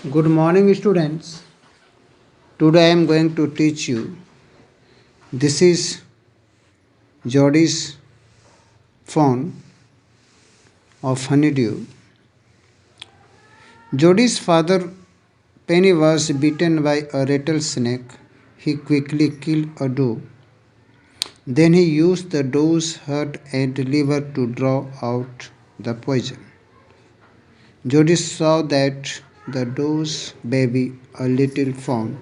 Good morning, students. Today I am going to teach you. This is Jodi's phone of Honeydew. Jodi's father, Penny, was bitten by a rattlesnake. He quickly killed a doe. Then he used the doe's heart and liver to draw out the poison. Jodi saw that the doe's baby, a little fawn,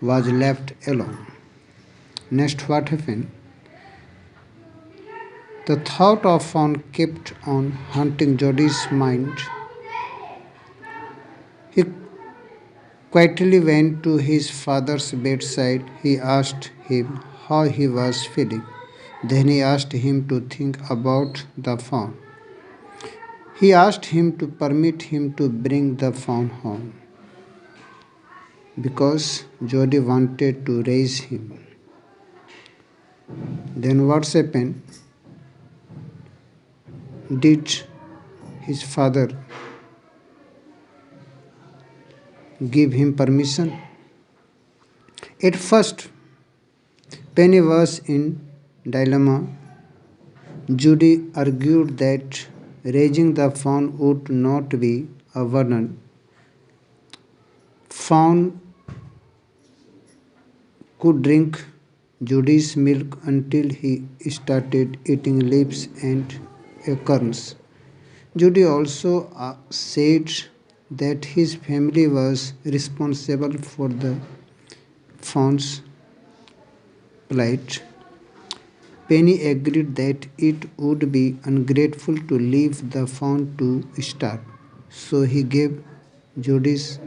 was left alone. Next, what happened? The thought of fawn kept on haunting Jodi's mind. He quietly went to his father's bedside. He asked him how he was feeling. Then he asked him to think about the fawn. He asked him to permit him to bring the fawn home because Jodi wanted to raise him. Then what's happened? Did his father give him permission? At first, Penny was in dilemma. Judy argued that raising the fawn would not be a burden. Fawn could drink Judy's milk until he started eating leaves and acorns. Judy also said that his family was responsible for the fawn's plight. Penny agreed that it would be ungrateful to leave the fawn to starve, so he gave Judas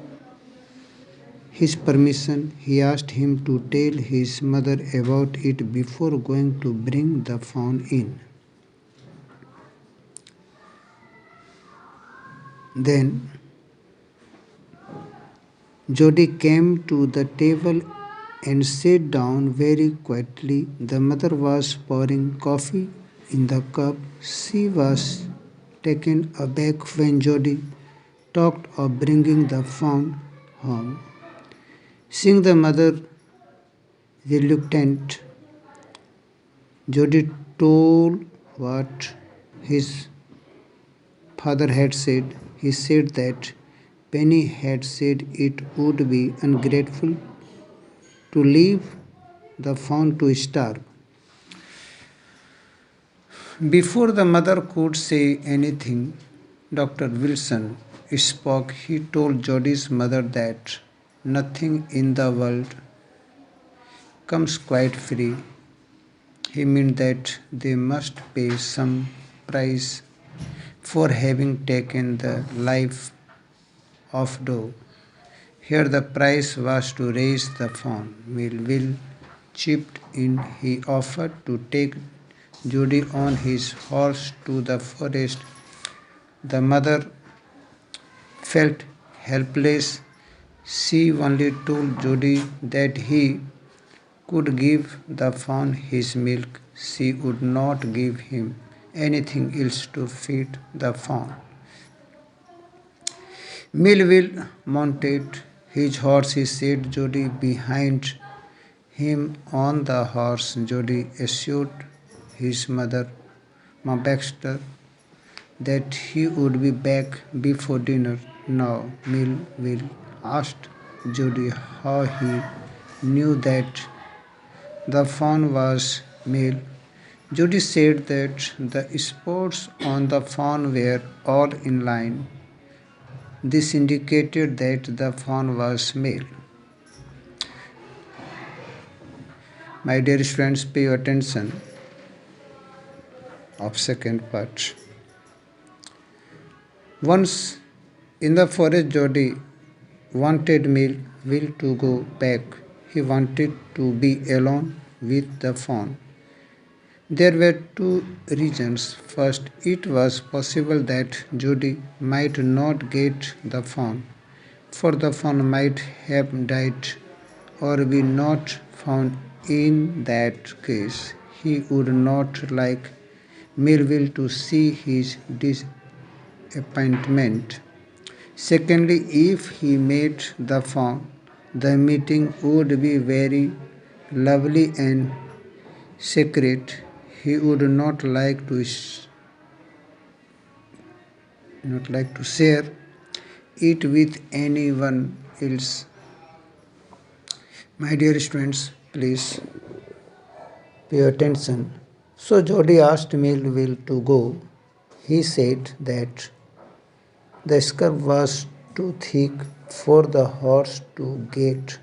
his permission. He asked him to tell his mother about it before going to bring the fawn in. Then Jody came to the table and sat down very quietly. The mother was pouring coffee in the cup. She was taken aback when Jody talked of bringing the fawn home. Seeing the mother reluctant, Jody told what his father had said. He said that Penny had said it would be ungrateful to leave the fawn to starve. Before the mother could say anything, Dr. Wilson spoke. He told Jody's mother that nothing in the world comes quite free. He meant that they must pay some price for having taken the life of Doe. Here the price was to raise the fawn. Will chipped in. He offered to take Judy on his horse to the forest. The mother felt helpless. She only told Judy that he could give the fawn his milk. She would not give him anything else to feed the fawn. Millville mounted his horse. He set Judy behind him on the horse. Judy assured his mother, Ma Baxter, that he would be back before dinner. Now Millville asked Judy how he knew that the fawn was male. Judy said that the spots on the fawn were all in line. This indicated that the fawn was male. My dear students, pay attention of second part. Once in the forest, Jody wanted Will to go back. He wanted to be alone with the fawn. There were two reasons. First, it was possible that Judy might not get the fawn, for the fawn might have died or be not found. In that case, he would not like Melville to see his disappointment. Secondly, if he made the phone, the meeting would be very lovely and secret. He would not like to share it with anyone else. My dear students, please pay attention. So Jody asked Melville to go. He said that the scrub was too thick for the horse to get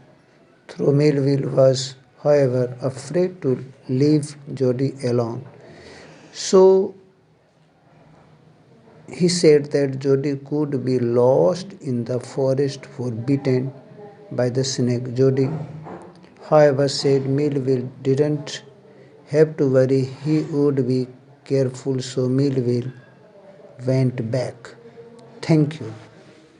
through. Melville was, however, afraid to leave Jody alone. So he said that Jody could be lost in the forest or bitten by the snake. Jody, however, said Melville didn't have to worry, he would be careful. So Melville went back. Thank you.